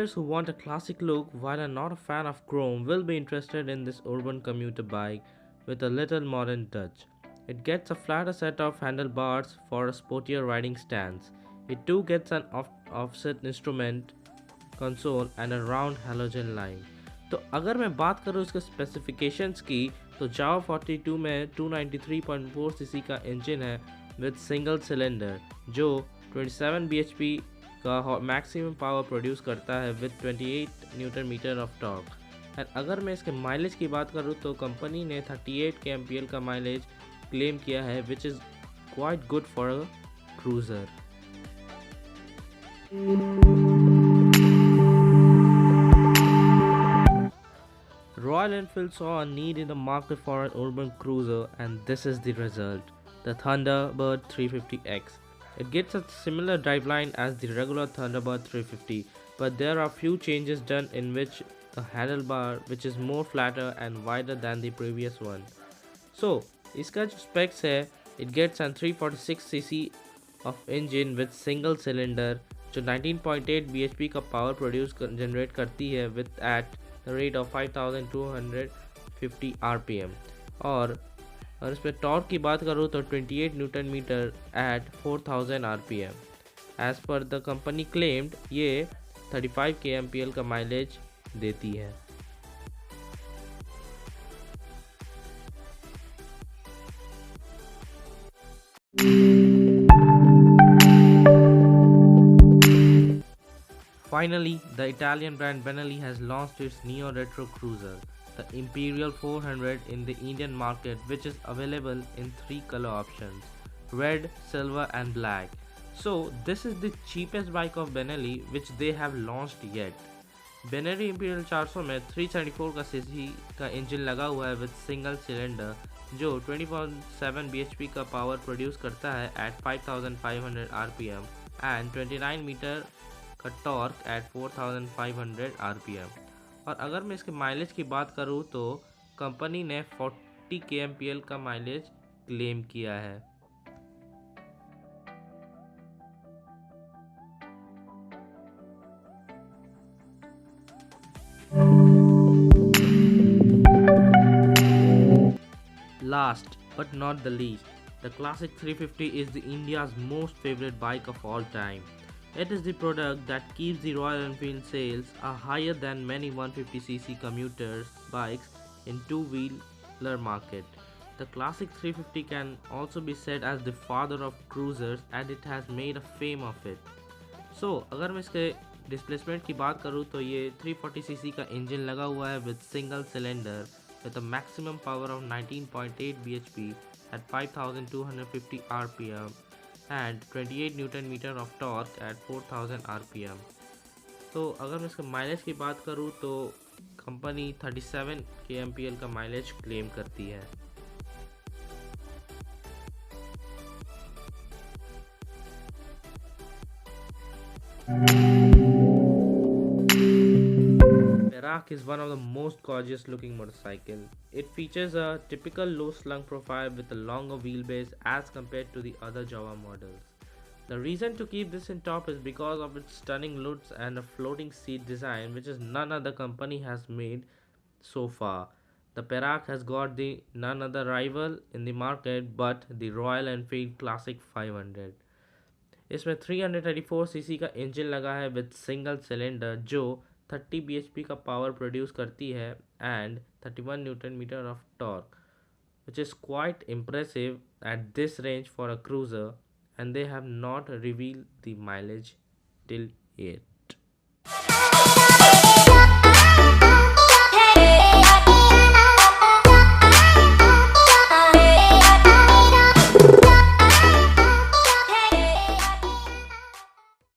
Riders who want a classic look while are not a fan of chrome will be interested in this urban commuter bike with a little modern touch. It gets a flatter set of handlebars for a sportier riding stance. It too gets an offset instrument console and a round halogen line. तो अगर मैं बात करूँ इसके specifications की तो जावा 42 में 293.4 CC का इंजन है विद सिंगल सिलेंडर जो 27 bhp का मैक्सिमम पावर प्रोड्यूस करता है with 28 newton metre of torque. And अगर मैं इसके माइलेज की बात करूँ तो कंपनी ने 38 kmpl का माइलेज क्लेम किया है which is quite good for a cruiser. Royal Enfield saw a need in the market for an urban cruiser, and this is the result: the Thunderbird 350X. It gets a similar driveline as the regular Thunderbird 350, but there are few changes done in which the handlebar, which is more flatter and wider than the previous one. So, इसका जो specs है, it gets an 346cc of engine with single cylinder जो 19.8 bhp का power produce generate करती है with at the rate of 5250 rpm। और इस पर टॉर्क की बात करूँ तो 28 newton metre at 4000 rpm। As per the company claimed ये 35 kmpl का माइलेज देती है। Finally, the Italian brand Benelli has launched its neo-retro cruiser, the Imperial 400 in the Indian market, which is available in 3 color options: red, silver and black. So this is the cheapest bike of Benelli which they have launched yet. Benelli Imperial 400 में 374 का CC का engine लगा हुआ है with single cylinder जो 20.7 bhp का power produce करता है एट 5500 rpm एंड 29 मीटर का टॉर्क एट 4500 rpm। और अगर मैं इसके माइलेज की बात करूँ तो कंपनी ने 40 kmpl का माइलेज क्लेम किया है। Last but not the least, the Classic 350 is the India's most favorite bike of all time. It is the product that keeps the Royal Enfield sales higher than many 150cc commuters bikes in two-wheeler market. The Classic 350 can also be said as the father of cruisers and it has made a fame of it. So, अगर मैं इसके displacement की बात करूँ तो ये 340cc का engine लगा हुआ है with single cylinder with a maximum power of 19.8 bhp at 5250 rpm and 28 Newton meter of torque at 4000 rpm। तो अगर मैं इसके माइलेज की बात करूँ तो कंपनी 37 kmpl का माइलेज क्लेम करती है। Perak is one of the most gorgeous looking motorcycle. It features a typical low slung profile with a longer wheelbase as compared to the other Jawa models. The reason to keep this in top is because of its stunning looks and a floating seat design which is none other company has made so far. The Perak has got the none other rival in the market but the Royal Enfield Classic 500। इसमें 334cc का engine लगा है with single cylinder जो 30 bhp का power produce करती है and 31 newton metre of torque which is quite impressive at this range for a cruiser and they have not revealed the mileage till yet.